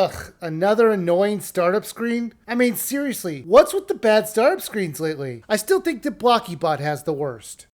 Ugh, another annoying startup screen? I mean, seriously, what's with the bad startup screens lately? I still think that BlockyBot has the worst.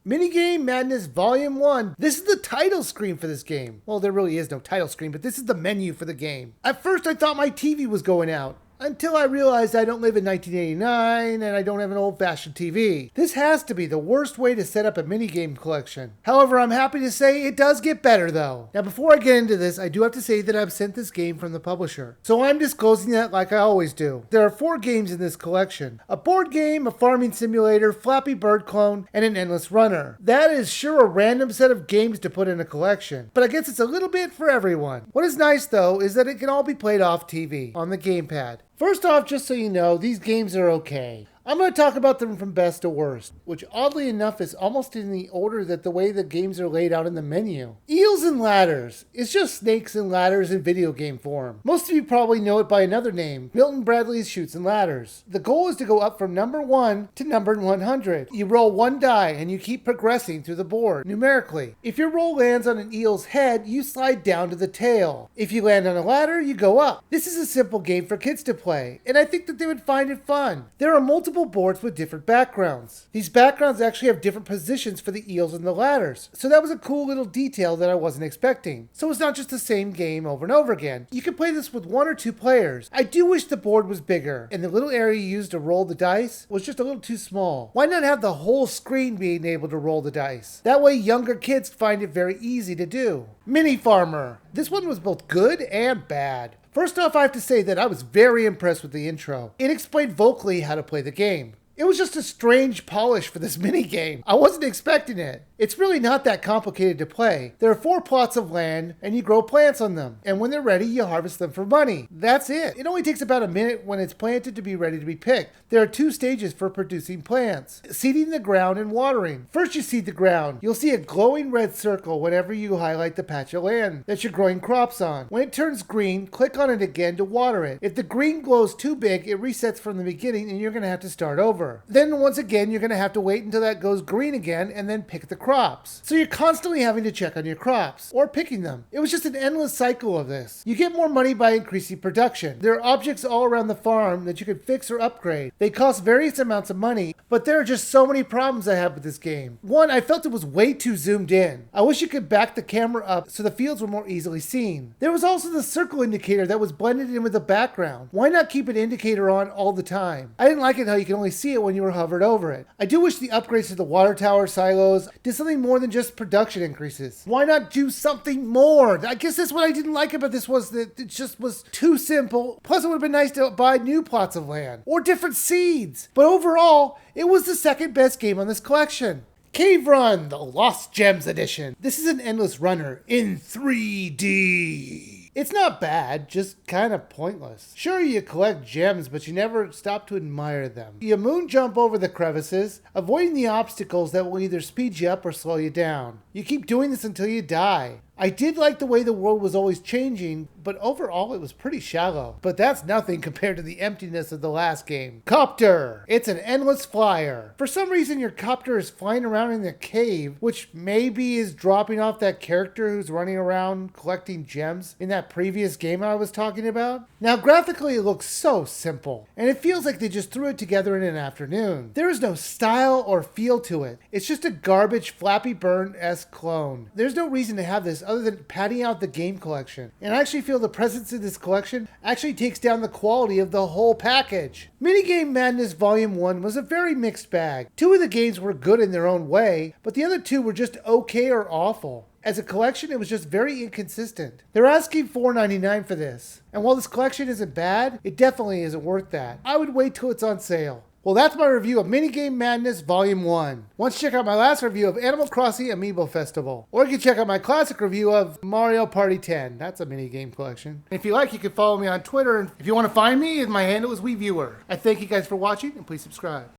Minigame Madness Volume 1. This is the title screen for this game. Well, there really is no title screen, but this is the menu for the game. At first, I thought my TV was going out, until I realized I don't live in 1989 and I don't have an old-fashioned TV. This has to be the worst way to set up a minigame collection. However, I'm happy to say it does get better though. Now before I get into this, I do have to say that I've sent this game from the publisher. So I'm disclosing that like I always do. There are 4 games in this collection. A board game, a farming simulator, Flappy Bird clone, and an endless runner. That is sure a random set of games to put in a collection, but I guess it's a little bit for everyone. What is nice though is that it can all be played off TV, on the gamepad. First off, just so you know, these games are okay. I'm going to talk about them from best to worst, which oddly enough is almost in the order that the way the games are laid out in the menu. Eels and Ladders. It's just snakes and ladders in video game form. Most of you probably know it by another name, Milton Bradley's Chutes and Ladders. The goal is to go up from number 1 to number 100. You roll 1 die and you keep progressing through the board, numerically. If your roll lands on an eel's head, you slide down to the tail. If you land on a ladder, you go up. This is a simple game for kids to play, and I think that they would find it fun. There are multiple boards with different backgrounds. These backgrounds actually have different positions for the eels and the ladders, so that was a cool little detail that I wasn't expecting. So it's not just the same game over and over again. You can play this with 1 or 2 players. I do wish the board was bigger, and the little area you used to roll the dice was just a little too small. Why not have the whole screen being able to roll the dice? That way younger kids find it very easy to do. Mini Farmer. This one was both good and bad. First off, I have to say that I was very impressed with the intro. It explained vocally how to play the game. It was just a strange polish for this minigame. I wasn't expecting it. It's really not that complicated to play. There are 4 plots of land and you grow plants on them. And when they're ready, you harvest them for money. That's it. It only takes about a minute when it's planted to be ready to be picked. There are 2 stages for producing plants: seeding the ground and watering. First you seed the ground. You'll see a glowing red circle whenever you highlight the patch of land that you're growing crops on. When it turns green, click on it again to water it. If the green glows too big, it resets from the beginning and you're going to have to start over. Then once again, you're going to have to wait until that goes green again and then pick the crops. So you're constantly having to check on your crops or picking them. It was just an endless cycle of this. You get more money by increasing production. There are objects all around the farm that you can fix or upgrade. They cost various amounts of money, but there are just so many problems I have with this game. One, I felt it was way too zoomed in. I wish you could back the camera up so the fields were more easily seen. There was also the circle indicator that was blended in with the background. Why not keep an indicator on all the time? I didn't like it how you can only see it when you were hovered over it. I do wish the upgrades to the water tower silos did something more than just production increases. Why not do something more? I guess that's what I didn't like about this, was that it just was too simple. Plus it would have been nice to buy new plots of land or different seeds. But overall, it was the second best game on this collection. Cave Run, the Lost Gems Edition. This is an endless runner in 3D. It's not bad, just kind of pointless. Sure, you collect gems, but you never stop to admire them. You moon jump over the crevices, avoiding the obstacles that will either speed you up or slow you down. You keep doing this until you die. I did like the way the world was always changing, but overall it was pretty shallow. But that's nothing compared to the emptiness of the last game. Copter! It's an endless flyer. For some reason your copter is flying around in the cave, which maybe is dropping off that character who's running around collecting gems in that previous game I was talking about. Now graphically it looks so simple, and it feels like they just threw it together in an afternoon. There is no style or feel to it. It's just a garbage Flappy Bird-esque clone. There's no reason to have this other than padding out the game collection. And I actually feel the presence of this collection actually takes down the quality of the whole package. Minigame Madness Volume 1 was a very mixed bag. 2 of the games were good in their own way, but the other 2 were just okay or awful. As a collection, it was just very inconsistent. They're asking $4.99 for this. And while this collection isn't bad, it definitely isn't worth that. I would wait till it's on sale. Well, that's my review of Minigame Madness Volume 1. Once you check out my last review of Animal Crossing Amiibo Festival. Or you can check out my classic review of Mario Party 10. That's a minigame collection. And if you like, you can follow me on Twitter. And if you want to find me, my handle is Wiiviewer. I thank you guys for watching, and please subscribe.